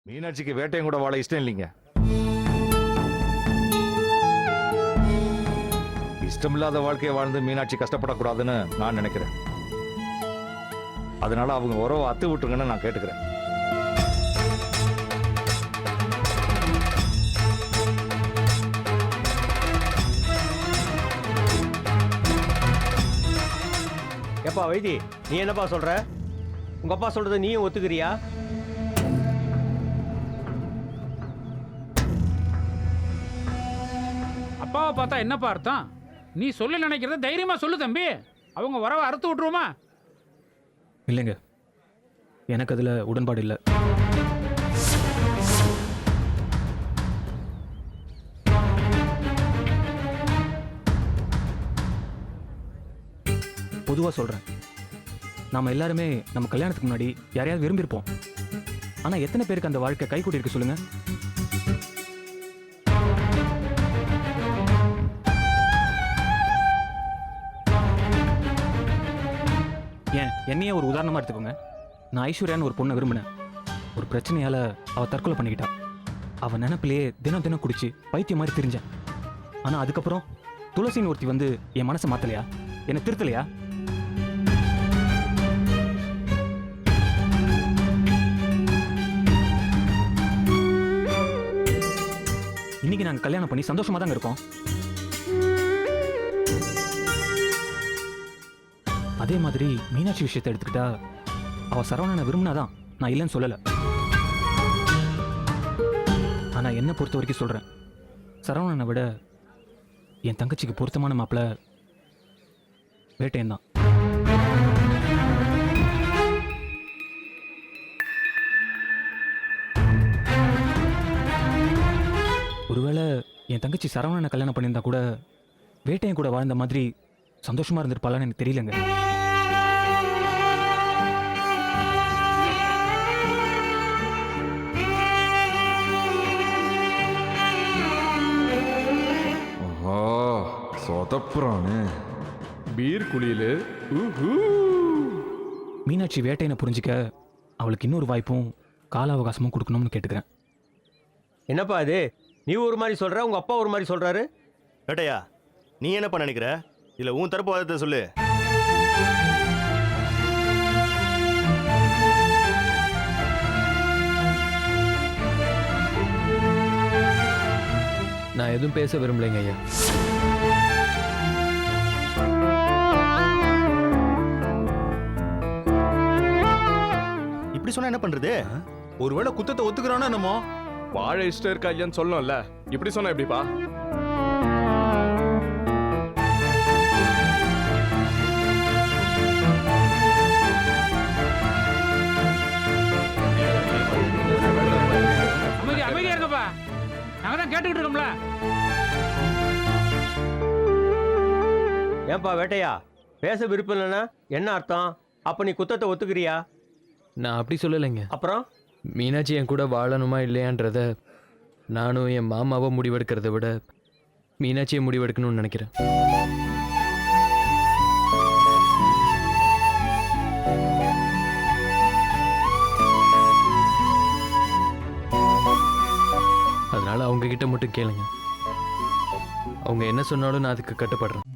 மீனாட்சிக்கு வேட்டையும் கூட வாழ இஷ்டம் இல்லைங்க. இஷ்டமில்லாத வாழ்க்கையை வாழ்ந்து மீனாட்சி கஷ்டப்படக்கூடாதுன்னு நான் நினைக்கிறேன். அதனால அவங்க உறவை அத்து விட்டுருங்கன்னு நான் கேட்டுக்கிறேன். எப்பா வைத்தி, நீ என்னப்பா சொல்ற? உங்க அப்பா சொல்றதை நீயும் ஒத்துக்கிறியா? அப்பாவை பார்த்தா என்னப்பா அர்த்தம்? நீ சொல்ல நினைக்கிறத தைரியமா சொல்லு தம்பி. அவங்க வரவ அறுத்து விட்டுருவோமா? இல்லைங்க, எனக்கு அதில் உடன்பாடு இல்லை. பொதுவாக சொல்கிறேன், நாம் எல்லாருமே நம்ம கல்யாணத்துக்கு முன்னாடி யாரையாவது விரும்பியிருப்போம். ஆனால் எத்தனை பேருக்கு அந்த வாழ்க்கை கை கூட்டி இருக்கு சொல்லுங்க? ஏன் என்னையே ஒரு உதாரணமாக எடுத்துக்கோங்க. நான் ஐஸ்வர்யான்னு ஒரு பொண்ணை விரும்பினேன். ஒரு பிரச்சனையால் அவள் தற்கொலை பண்ணிக்கிட்டா. அவன் நினப்பிலேயே தினம் தினம் குடிச்சு பைத்தியம் மாதிரி தெரிஞ்சேன். ஆனால் அதுக்கப்புறம் துளசின்னு ஒருத்தி வந்து என் மனசை மாற்றலையா? என்னை திருத்தலையா? இன்னைக்கு நாங்கள் கல்யாணம் பண்ணி சந்தோஷமாக தாங்க இருக்கோம். அதே மாதிரி மீனாட்சி விஷயத்தை எடுத்துக்கிட்டா, அவ சரவணனை விரும்பினாதான், நான் இல்லைன்னு சொல்லலை. ஆனா என்ன பொறுத்த வரைக்கும் சொல்றேன், சரவணனை விட என் தங்கச்சிக்கு பொருத்தமான மாப்பிள்ள வேட்டையன் தான். ஒருவேளை என் தங்கச்சி சரவணனை கல்யாணம் பண்ணியிருந்தா கூட வேட்டையன் கூட வாழ்ந்த மாதிரி சந்தோஷமா இருந்திருப்பாளான்னு எனக்கு தெரியலங்க. சொதப்புறானே பீர் குளியலு. மீனாட்சி வேட்டையனை புரிஞ்சிக்க அவளுக்கு இன்னொரு வாய்ப்பும் கால அவகாசமும் கொடுக்கணும்னு கேட்டுக்கிறேன். என்னப்பா இது? நீ ஒரு மாதிரி சொல்ற, உங்க அப்பா ஒரு மாதிரி சொல்றாரு. வேட்டையா, நீ என்னப்பா நினைக்கிற? இல்ல உன் தரப்பு வாதத்தை சொல்லு. நான் எதுவும் பேச விரும்பலைங்க ஐயா. இப்படி சொன்னா என்ன பண்றது? ஒருவேளை குத்தத்தை ஒத்துக்கிறானோ என்னமோ. வாழ இஷ்டம் இருக்கா இல்லையான்னு சொல்லணும்ல. இப்படி சொன்னா எப்படிப்பா? அமைதியா இருங்கப்பா, நாங்க தான் கேட்டுக்கிட்டு இருக்கோம்ல. ஏன்பா வேட்டையா, பேச விருப்பம் இல்லைன்னா என்ன அர்த்தம்? அப்ப நீ குத்தத்தை ஒத்துக்கிறியா? நான் அப்படி சொல்லலைங்க. அப்புறம் மீனாட்சி என் கூட வாழணுமா இல்லையான்றத நானும் என் மாமாவை முடிவெடுக்கிறத விட மீனாட்சியை முடிவெடுக்கணும்னு நினைக்கிறேன். அதனால அவங்க கிட்ட மட்டும் கேளுங்க. அவங்க என்ன சொன்னாலும் நான் அதுக்கு கட்டுப்படுறேன்.